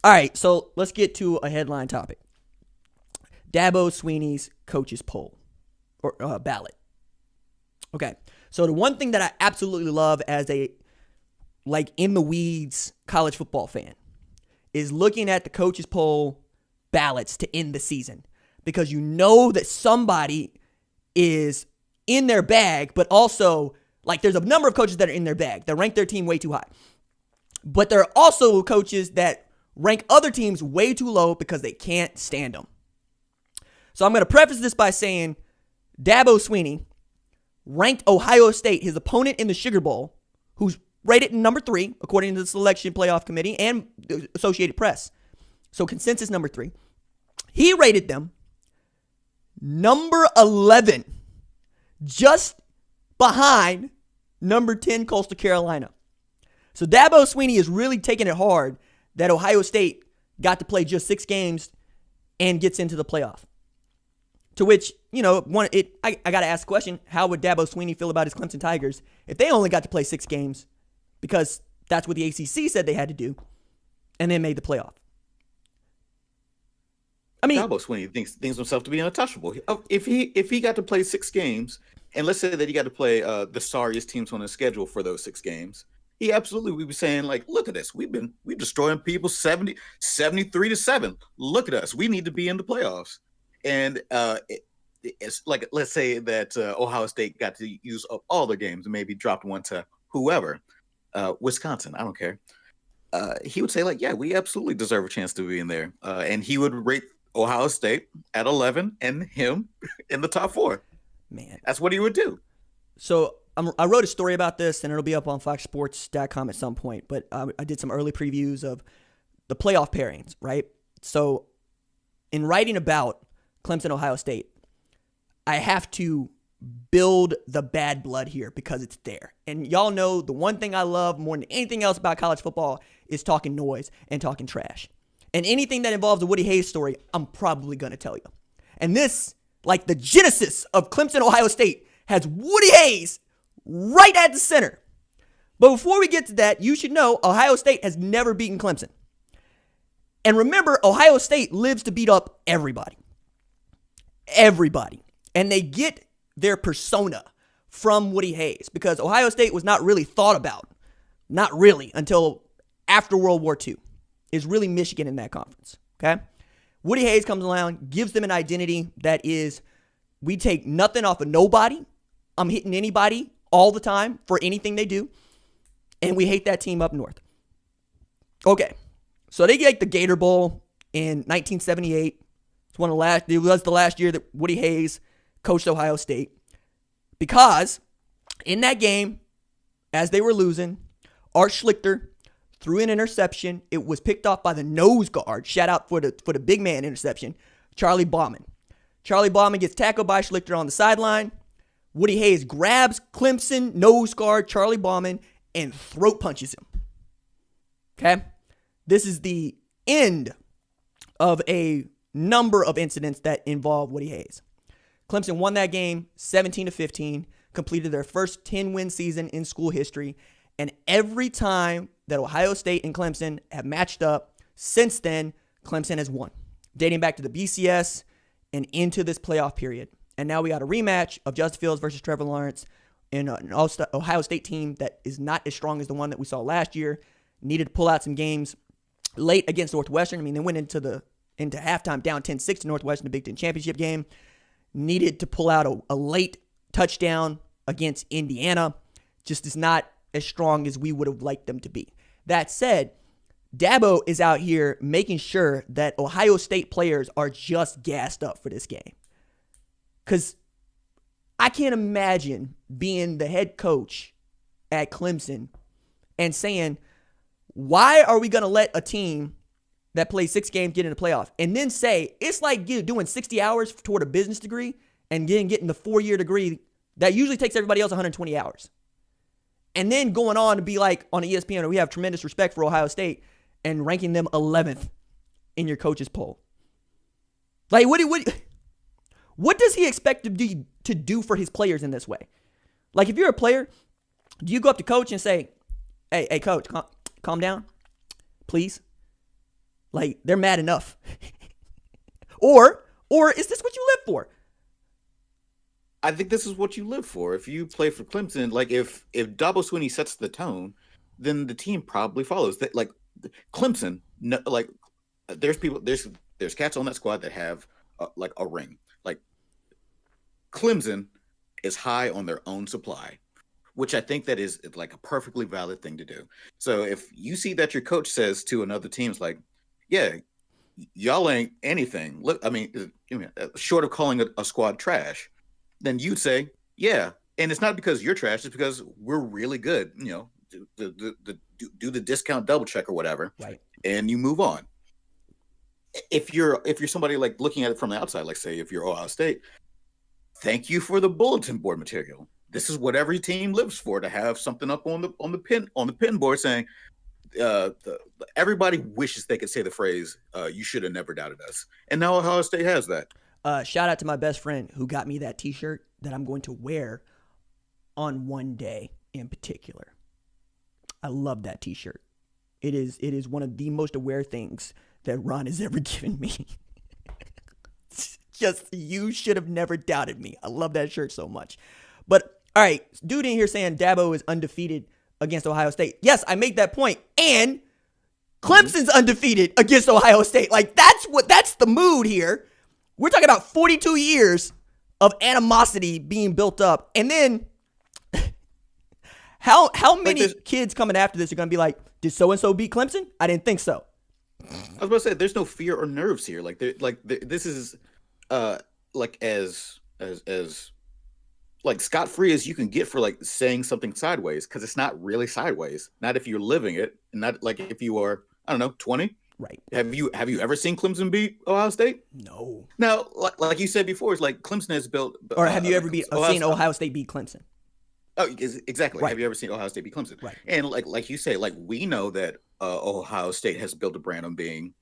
All right, so let's get to a headline topic. Dabo Swinney's coaches poll or ballot. Okay, so the one thing that I absolutely love as a in the weeds college football fan is looking at the coaches poll ballots to end the season, because you know that somebody is in their bag, but also there's a number of coaches that are in their bag that rank their team way too high. But there are also coaches that rank other teams way too low because they can't stand them. So I'm going to preface this by saying Dabo Swinney ranked Ohio State, his opponent in the Sugar Bowl, who's rated number 3, according to the Selection Playoff Committee and the Associated Press. So consensus number 3. He rated them number 11, just behind number 10 Coastal Carolina. So Dabo Swinney is really taking it hard that Ohio State got to play just 6 games and gets into the playoff. To which, I got to ask the question, how would Dabo Swinney feel about his Clemson Tigers if they only got to play 6 games because that's what the ACC said they had to do and then made the playoff? I mean, Dabo Swinney thinks himself to be untouchable. If he got to play 6 games, and let's say that he got to play the sorriest teams on his schedule for those 6 games, he absolutely would be saying, look at this. We're destroying people 73-7. Look at us. We need to be in the playoffs. And it's let's say that Ohio State got to use up all their games and maybe dropped one to whoever, Wisconsin, I don't care. He would say yeah, we absolutely deserve a chance to be in there. And he would rate Ohio State at 11 and him in the top 4. Man, that's what he would do. So I wrote a story about this, and it'll be up on foxsports.com at some point. But I did some early previews of the playoff pairings, right? So in writing about Clemson Ohio State, I have to build the bad blood here because it's there. And y'all know the one thing I love more than anything else about college football is talking noise and talking trash. And anything that involves a Woody Hayes story, I'm probably going to tell you. And this, the genesis of Clemson Ohio State, has Woody Hayes right at the center. But before we get to that, you should know Ohio State has never beaten Clemson. And remember, Ohio State lives to beat up everybody. Everybody. And they get their persona from Woody Hayes because Ohio State was not really thought about, not really, until after World War II. Is really Michigan in that conference, okay? Woody Hayes comes along, gives them an identity that is, we take nothing off of nobody. I'm hitting anybody all the time for anything they do, and we hate that team up north. Okay, so they get the Gator Bowl in 1978. It was the last year that Woody Hayes coached Ohio State, because in that game, as they were losing, Art Schlichter threw an interception. It was picked off by the nose guard. Shout out for the big man interception, Charlie Bauman. Charlie Bauman gets tackled by Schlichter on the sideline. Woody Hayes grabs Clemson nose guard Charlie Bauman and throat punches him. Okay? This is the end of a number of incidents that involve Woody Hayes. Clemson won that game 17-15, completed their first 10-win season in school history, and every time that Ohio State and Clemson have matched up since then, Clemson has won, dating back to the BCS and into this playoff period. And now we got a rematch of Justin Fields versus Trevor Lawrence in an Ohio State team that is not as strong as the one that we saw last year. Needed to pull out some games late against Northwestern. I mean, they went into halftime down 10-6 to Northwestern, the Big Ten championship game. Needed to pull out a late touchdown against Indiana. Just is not as strong as we would have liked them to be. That said, Dabo is out here making sure that Ohio State players are just gassed up for this game. Because I can't imagine being the head coach at Clemson and saying, why are we going to let a team that plays 6 games get in the playoff? And then say, it's like doing 60 hours toward a business degree and getting the 4-year degree that usually takes everybody else 120 hours. And then going on to be like on ESPN, we have tremendous respect for Ohio State, and ranking them 11th in your coaches poll. What does he expect to do for his players in this way? If you're a player, do you go up to coach and say, hey coach, calm down, please? Like, they're mad enough. or is this what you live for? I think this is what you live for. If you play for Clemson, like if Dabo Swinney sets the tone, then the team probably follows. That like Clemson, no, like there's cats on that squad that have like a ring. Like Clemson is high on their own supply, which I think that is like a perfectly valid thing to do. So if you see that your coach says to another team's like, yeah, y'all ain't anything. Look, I mean, short of calling a squad trash, then you'd say, yeah. And it's not because you're trash, it's because we're really good, do the discount double check or whatever. Right. And you move on. If you're somebody like looking at it from the outside, like say if you're Ohio State, thank you for the bulletin board material. This is what every team lives for, to have something up on the pin board saying, everybody wishes they could say the phrase, you should have never doubted us. And now Ohio State has that. Shout out to my best friend who got me that t-shirt that I'm going to wear on one day in particular. I love that t-shirt. It is one of the most aware things that Ron has ever given me. Just, you should have never doubted me. I love that shirt so much. But all right, dude in here saying Dabo is undefeated against Ohio State. Yes, I make that point. And Clemson's undefeated against Ohio State. Like, that's the mood here. We're talking about 42 years of animosity being built up. And then how many kids coming after this are going to be like, did so-and-so beat Clemson? I didn't think so. I was about to say, there's no fear or nerves here. This is like as like scot-free as you can get for like saying something sideways, because it's not really sideways. Not if you're living it, and not like if you are, I don't know, 20. Right. Have you ever seen Clemson beat Ohio State? No. Now, like you said before, it's like Clemson has built. Or have you ever seen Ohio State beat Clemson? Oh, exactly. Right. Have you ever seen Ohio State beat Clemson? Right. And like you say, like we know that Ohio State has built a brand on being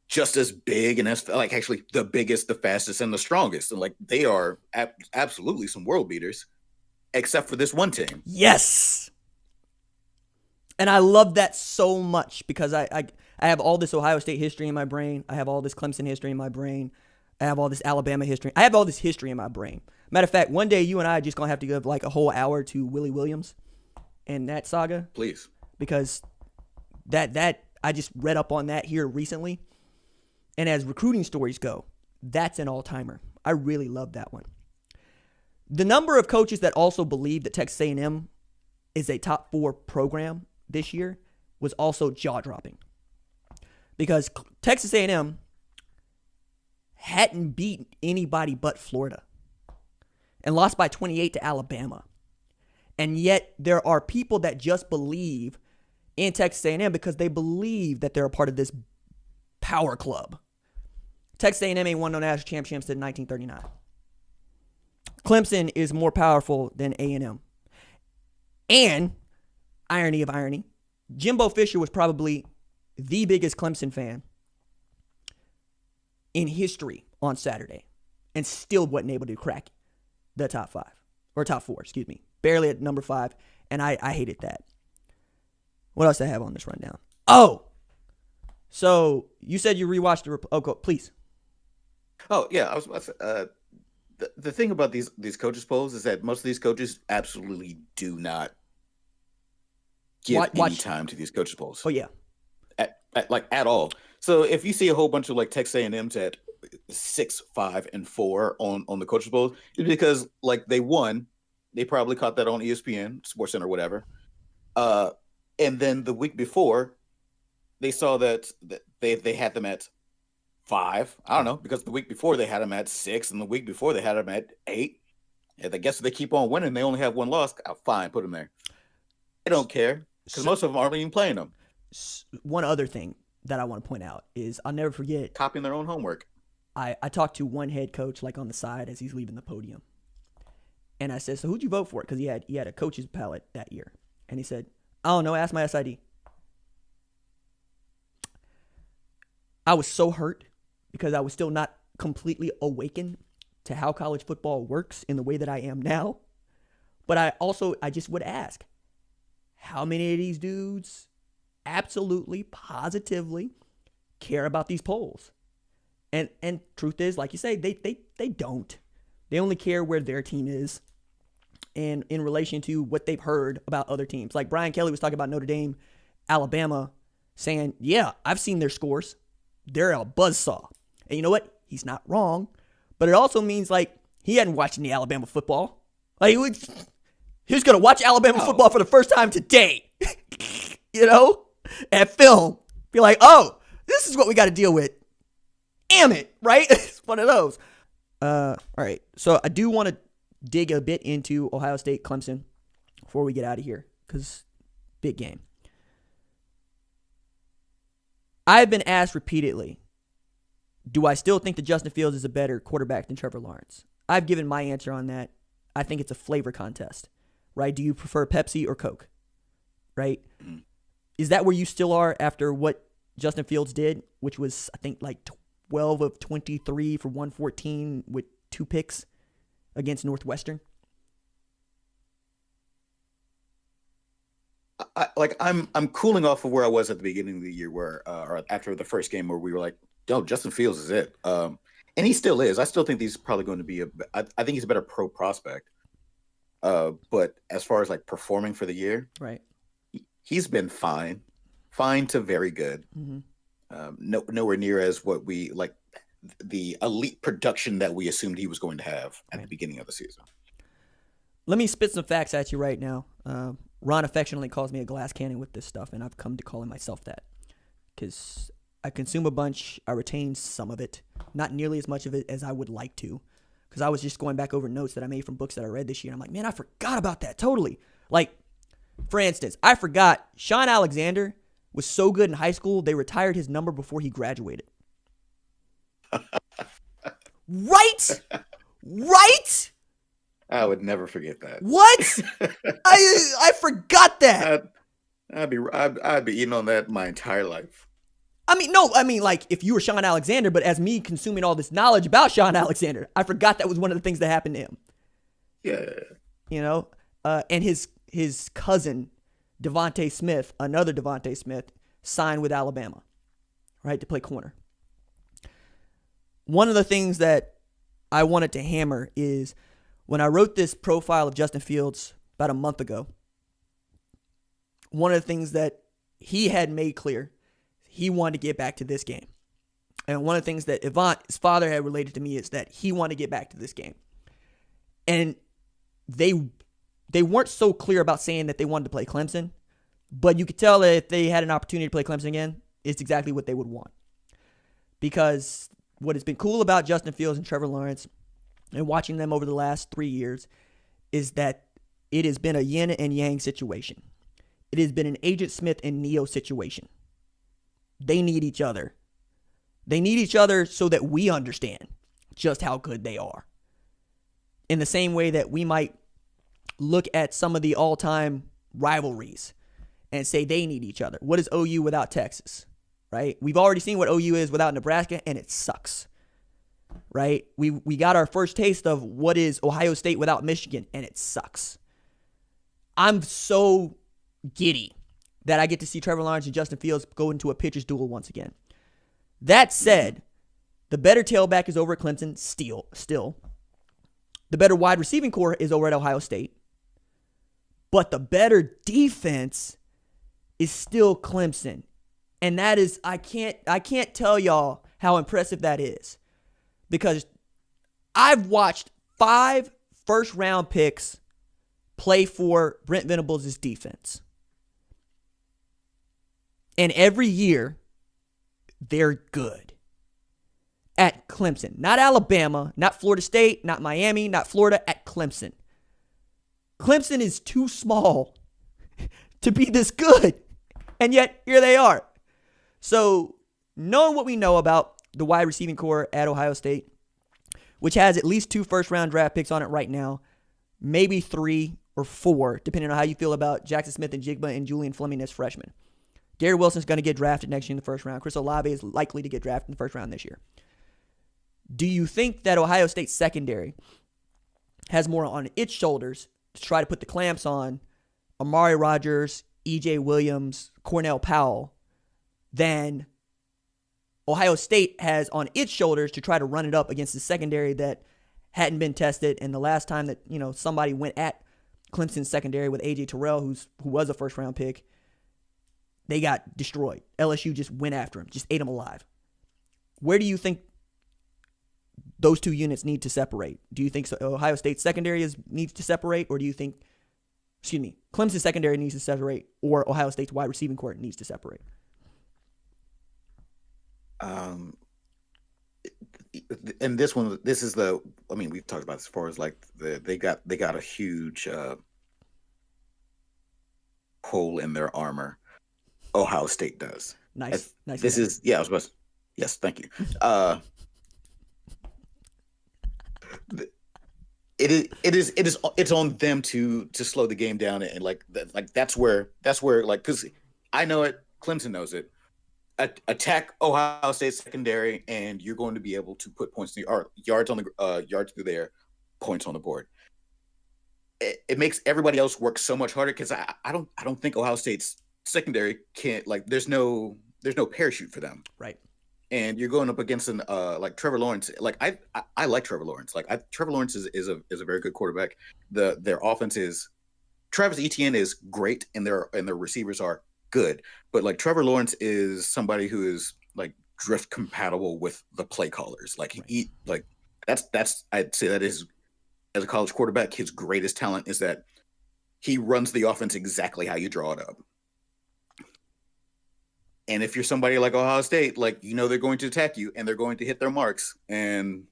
just as big and as like actually the biggest, the fastest, and the strongest, and like they are absolutely some world beaters, except for this one team. Yes. And I love that so much because I have all this Ohio State history in my brain. I have all this Clemson history in my brain. I have all this Alabama history. I have all this history in my brain. Matter of fact, one day you and I are just going to have to give like a whole hour to Willie Williams and that saga. Please. Because that I just read up on that here recently. And as recruiting stories go, that's an all-timer. I really love that one. The number of coaches that also believe that Texas A&M is a top 4 program this year was also jaw-dropping. Because Texas A&M hadn't beaten anybody but Florida and lost by 28 to Alabama. And yet there are people that just believe in Texas A&M because they believe that they're a part of this power club. Texas A&M ain't won no national championship since 1939. Clemson is more powerful than A&M. And, irony of irony, Jimbo Fisher was probably the biggest Clemson fan in history on Saturday and still wasn't able to crack the top 5. Or top 4, excuse me. Barely at number 5, and I hated that. What else do I have on this rundown? Oh! So, you said you rewatched the... Oh, go, please. Oh, yeah. I was about to say, the thing about these coaches polls is that most of these coaches absolutely do not give any time to these coaches polls. Oh, yeah. At all. So if you see a whole bunch of like Texas A&M's at 6, 5, and 4 on the coaches polls, it's because like they won. They probably caught that on ESPN, Sports Center, whatever. And then the week before, they saw that they had them at 5. I don't know, because the week before they had them at 6, and the week before they had them at 8. And I guess if they keep on winning, they only have one loss. Fine, put them there. They don't care because most of them aren't even playing them. One other thing that I want to point out is I'll never forget copying their own homework. I talked to one head coach like on the side as he's leaving the podium, and I said, "So who'd you vote for?" Because he had a coach's ballot that year, and he said, "I don't know. Ask my SID." I was so hurt because I was still not completely awakened to how college football works in the way that I am now. But I just would ask, how many of these dudes absolutely, positively care about these polls. And truth is, like you say, they don't. They only care where their team is and in relation to what they've heard about other teams. Like Brian Kelly was talking about Notre Dame, Alabama, saying, yeah, I've seen their scores. They're a buzzsaw. And you know what? He's not wrong. But it also means, like, he hadn't watched any Alabama football. Like, he was going to watch Alabama football for the first time today. You know? At film. Be like, oh, this is what we got to deal with. Damn it, right? It's one of those. All right. So I do want to dig a bit into Ohio State Clemson before we get out of here, because big game. I've been asked repeatedly, do I still think that Justin Fields is a better quarterback than Trevor Lawrence? I've given my answer on that. I think it's a flavor contest, right? Do you prefer Pepsi or Coke, right? Is that where you still are after what Justin Fields did, which was, I think, like 12 of 23 for 114 with 2 picks against Northwestern? I'm cooling off of where I was at the beginning of the year, where or after the first game, where we were like, "Yo, Justin Fields is it," and he still is. I still think he's probably going to be I think he's a better pro prospect. But as far as like performing for the year, right, he's been fine to very good. Nowhere near as what we like the elite production that we assumed he was going to have at the beginning of the season. Let me spit some facts at you right now. Ron affectionately calls me a glass cannon with this stuff, and I've come to calling myself that because I consume a bunch. I retain some of it, not nearly as much of it as I would like to, because I was just going back over notes that I made from books that I read this year. And I'm like, man, I forgot about that totally. Like, for instance, I forgot Sean Alexander was so good in high school, they retired his number before he graduated. Right? I would never forget that. What? I forgot that. I'd be eating on that my entire life. Like if you were Sean Alexander, but as me consuming all this knowledge about Sean Alexander, I forgot that was one of the things that happened to him. Yeah. You know, and his cousin, Devontae Smith, another Devontae Smith, signed with Alabama, right, to play corner. One of the things that I wanted to hammer is when I wrote this profile of Justin Fields about a month ago, one of the things that he had made clear, he wanted to get back to this game. And one of the things that Avant, his father, had related to me is that he wanted to get back to this game. And they weren't so clear about saying that they wanted to play Clemson, but you could tell that if they had an opportunity to play Clemson again, it's exactly what they would want. Because what has been cool about Justin Fields and Trevor Lawrence and watching them over the last 3 years is that it has been a yin and yang situation. It has been an Agent Smith and Neo situation. They need each other. They need each other so that we understand just how good they are. In the same way that we might look at some of the all-time rivalries and say they need each other. What is OU without Texas, right? We've already seen what OU is without Nebraska, and it sucks, right? We got our first taste of what is Ohio State without Michigan, and it sucks. I'm so giddy that I get to see Trevor Lawrence and Justin Fields go into a pitcher's duel once again. That said, the better tailback is over at Clemson still. The better wide receiving core is over at Ohio State. But the better defense is still Clemson. And that is, I can't tell y'all how impressive that is. Because I've watched 5 first-round picks play for Brent Venables' defense. And every year, they're good. At Clemson. Not Alabama, not Florida State, not Miami, not Florida, at Clemson. Clemson is too small to be this good. And yet, here they are. So, knowing what we know about the wide receiving core at Ohio State, which has at least 2 first-round draft picks on it right now, maybe 3 or 4, depending on how you feel about Jackson Smith and Jigba and Julian Fleming as freshmen. Gary Wilson's going to get drafted next year in the first round. Chris Olave is likely to get drafted in the first round this year. Do you think that Ohio State's secondary has more on its shoulders to try to put the clamps on Amari Rodgers, E.J. Williams, Cornell Powell, than Ohio State has on its shoulders to try to run it up against the secondary that hadn't been tested. And the last time that, somebody went at Clemson's secondary with A.J. Terrell, who was a first-round pick, they got destroyed. LSU just went after him, just ate him alive. Where do you think those two units need to separate? Do you think Ohio State's secondary needs to separate, or do you think, Clemson's secondary needs to separate, or Ohio State's wide receiving corps needs to separate? And this is we've talked about this as far as like they got a huge hole in their armor. Ohio State does. Nice. I was supposed to, yes, thank you. It's on them to slow the game down, and that's where because I know it, Clemson knows it. Attack Ohio State secondary, and you're going to be able to put points in the yards through there, points on the board. It makes everybody else work so much harder because I don't think Ohio State's secondary can't, there's no parachute for them, right? And you're going up against an like Trevor Lawrence. I like Trevor Lawrence. Trevor Lawrence is a very good quarterback. Their offense is, Travis Etienne is great, and their receivers are good. But Trevor Lawrence is somebody who is drift compatible with the play callers. That's I'd say that is, as a college quarterback, his greatest talent is that he runs the offense exactly how you draw it up. And if you're somebody like Ohio State, they're going to attack you and they're going to hit their marks, and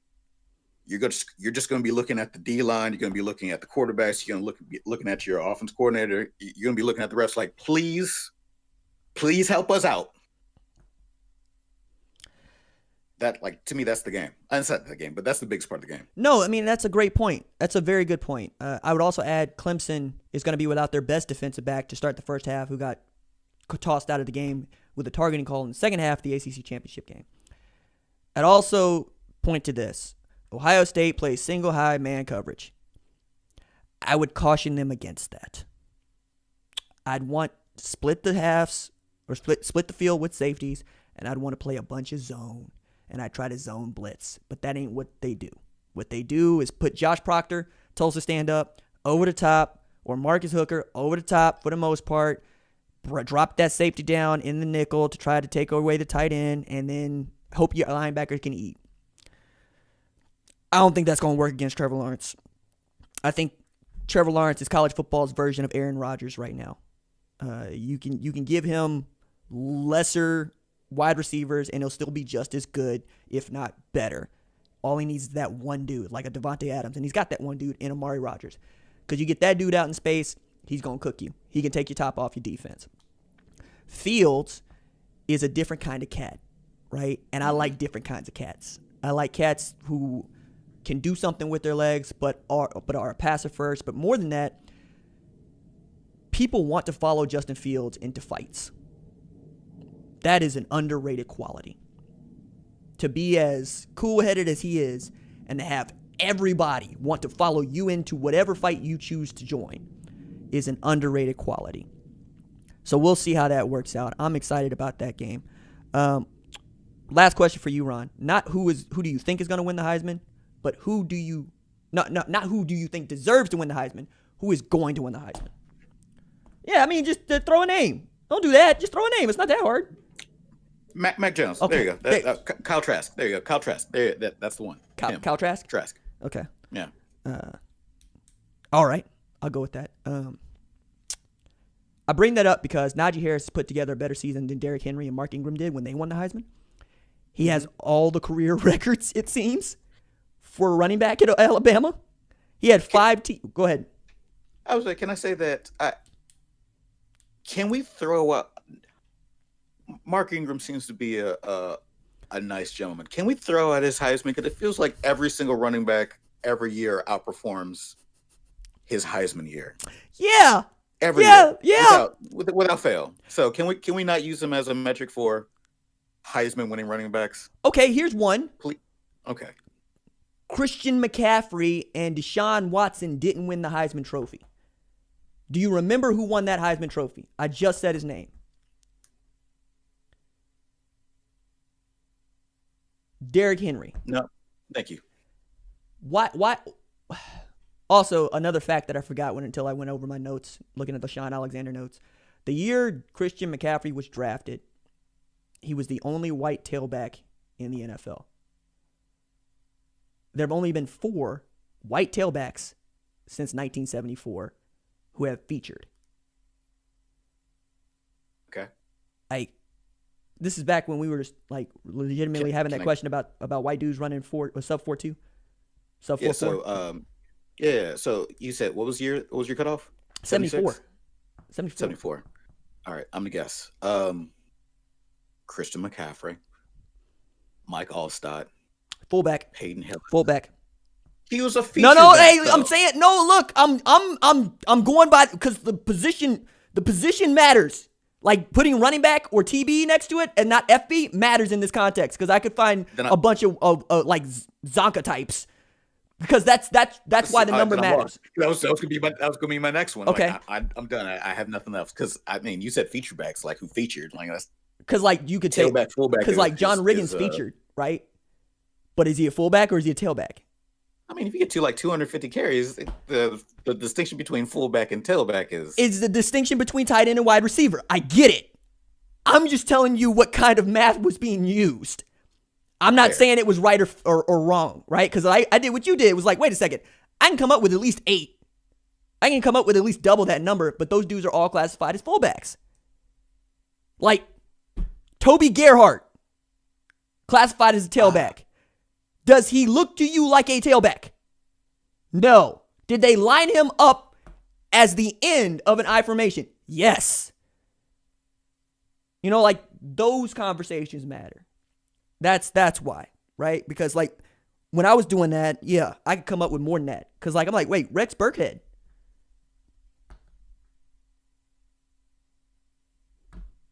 you're just going to be looking at the D line. You're going to be looking at the quarterbacks. You're going to be looking at your offense coordinator. You're going to be looking at the refs please help us out. That, to me, that's the game. It's not the game, but that's the biggest part of the game. No, that's a great point. That's a very good point. I would also add Clemson is going to be without their best defensive back to start the first half, who got tossed out of the game with a targeting call in the second half of the ACC championship game. I'd also point to this. Ohio State plays single high man coverage. I would caution them against that. I'd want to split the halves or split the field with safeties, and I'd want to play a bunch of zone, and I'd try to zone blitz, but that ain't what they do. What they do is put Josh Proctor, Tulsa stand up, over the top, or Marcus Hooker over the top for the most part, drop that safety down in the nickel to try to take away the tight end, and then hope your linebacker can eat. I don't think that's going to work against Trevor Lawrence. I think Trevor Lawrence is college football's version of Aaron Rodgers right now. You can give him lesser wide receivers, and he'll still be just as good, if not better. All he needs is that one dude, like a Devontae Adams, and he's got that one dude in Amari Rodgers. Because you get that dude out in space, he's going to cook you. He can take your top off your defense. Fields is a different kind of cat, right? And I like different kinds of cats. I like cats who can do something with their legs, but are a passer first. But more than that, people want to follow Justin Fields into fights. That is an underrated quality. To be as cool-headed as he is, and to have everybody want to follow you into whatever fight you choose to join, is an underrated quality. So we'll see how that works out. I'm excited about that game. Last question for you, Ron. Not who do you think is going to win the Heisman, but who do you not who do you think deserves to win the Heisman? Who is going to win the Heisman? Yeah, just throw a name. Don't do that. Just throw a name. It's not that hard. Mac Jones. Okay. There you go. Kyle Trask. There you go. Kyle Trask. That's the one. Kyle Trask? Trask. Okay. Yeah. All right. I'll go with that. I bring that up because Najee Harris put together a better season than Derrick Henry and Mark Ingram did when they won the Heisman. He has all the career records, it seems, for a running back at Alabama. He had 5 Go ahead. I was like, can I say that? Can we throw up? Mark Ingram seems to be a nice gentleman. Can we throw out his Heisman? Because it feels like every single running back every year outperforms his Heisman year. Yeah. Every year. Yeah. Without fail. So can we not use him as a metric for Heisman winning running backs? Okay, here's one. Okay. Christian McCaffrey and Deshaun Watson didn't win the Heisman Trophy. Do you remember who won that Heisman Trophy? I just said his name. Derrick Henry. No, thank you. Why? Also, another fact that I forgot until I went over my notes, looking at the Sean Alexander notes. The year Christian McCaffrey was drafted, he was the only white tailback in the NFL. There have only been 4 white tailbacks since 1974 who have featured. Okay. This is back when we were just legitimately having that question about white dudes running sub 4.2, sub 4.4. Yeah. So So you said what was your cutoff? 74. 74. All right. I'm gonna guess. Christian McCaffrey, Mike Allstott, Fullback. Peyton Hillis. Fullback. He was a feature. No. Back, Hey, though. I'm saying no. Look, I'm going by because the position matters. Like putting running back or TB next to it and not FB matters in this context because I could find a bunch of like Zonka types because that's why the number matters. That was gonna be my next one. Okay, like, I'm done. I have nothing else because I mean you said feature backs like who featured like that's because like you could say fullback because like John Riggins featured right, but is he a fullback or is he a tailback? I mean, if you get to like 250 carries, the distinction between fullback and tailback is the distinction between tight end and wide receiver. I get it. I'm just telling you what kind of math was being used. I'm not saying it was right or wrong, right? Because I did what you did. It was like, wait a second. I can come up with at least 8. I can come up with at least double that number, but those dudes are all classified as fullbacks. Like Toby Gerhart, classified as a tailback. Does he look to you like a tailback? No. Did they line him up as the end of an I formation? Yes. You know, like those conversations matter. That's why, right? Because like when I was doing that, yeah, I could come up with more than that. Because like I'm like, wait, Rex Burkhead.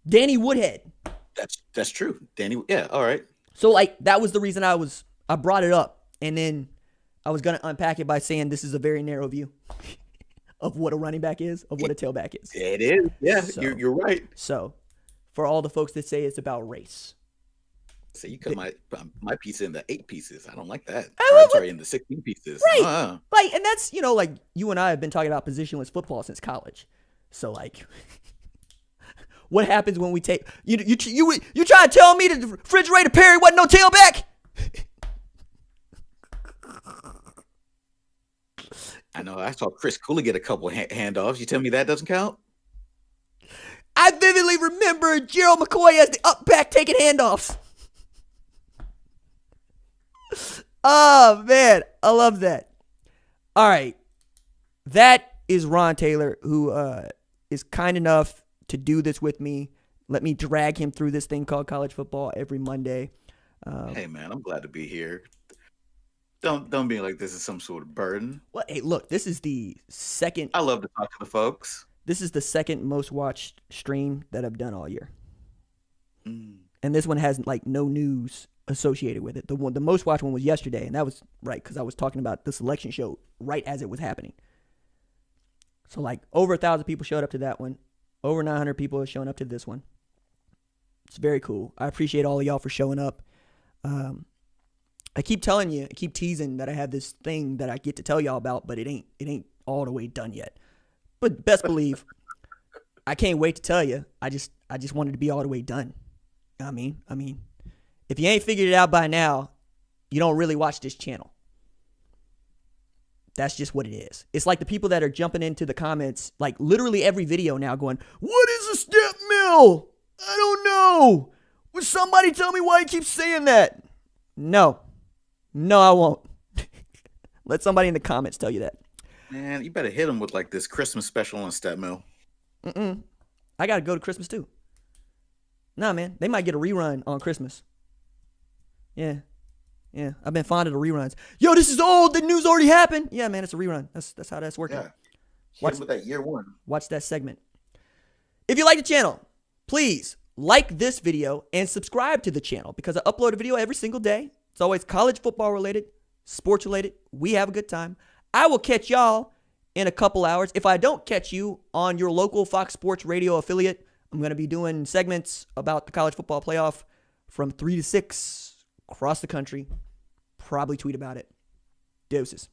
Danny Woodhead. That's true. Danny, yeah, all right. So like that was the reason I brought it up, and then I was going to unpack it by saying this is a very narrow view of what a running back is, of what a tailback is. It is. Yeah, so, you're right. So for all the folks that say it's about race. So you cut my piece into 8 pieces. I don't like that. I'm sorry, into 16 pieces. Right. Like, and that's, you know, like you and I have been talking about positionless football since college. So like what happens when we take you try to tell me that the refrigerator Perry wasn't no tailback? I know. I saw Chris Cooley get a couple handoffs. You tell me that doesn't count? I vividly remember Gerald McCoy as the up back taking handoffs. Oh, man. I love that. All right. That is Ron Taylor, who is kind enough to do this with me. Let me drag him through this thing called college football every Monday. Hey, man, I'm glad to be here. Don't be like this is some sort of burden. Well, hey, look, this is the second. I love to talk to the folks. This is the second most watched stream that I've done all year. Mm. And this one has like no news associated with it. The most watched one was yesterday, and that was right because I was talking about the selection show right as it was happening. So like over 1,000 people showed up to that one. Over 900 people have shown up to this one. It's very cool. I appreciate all of y'all for showing up. I keep telling you, I keep teasing that I have this thing that I get to tell y'all about, but it ain't all the way done yet. But best believe, I can't wait to tell you. I just wanted to be all the way done. I mean, if you ain't figured it out by now, you don't really watch this channel. That's just what it is. It's like the people that are jumping into the comments, like literally every video now going, what is a step mill? I don't know. Will somebody tell me why he keeps saying that? No, I won't. Let somebody in the comments tell you that. Man, you better hit them with like this Christmas special on Step Mill. I got to go to Christmas too. Nah, man. They might get a rerun on Christmas. Yeah. I've been fond of the reruns. Yo, this is old. The news already happened. Yeah, man. It's a rerun. That's how that's working. Yeah. Watch with that year one. Watch that segment. If you like the channel, please like this video and subscribe to the channel because I upload a video every single day. It's always college football related, sports related. We have a good time. I will catch y'all in a couple hours. If I don't catch you on your local Fox Sports Radio affiliate, I'm going to be doing segments about the college football playoff from 3 to 6 across the country. Probably tweet about it. Deuces.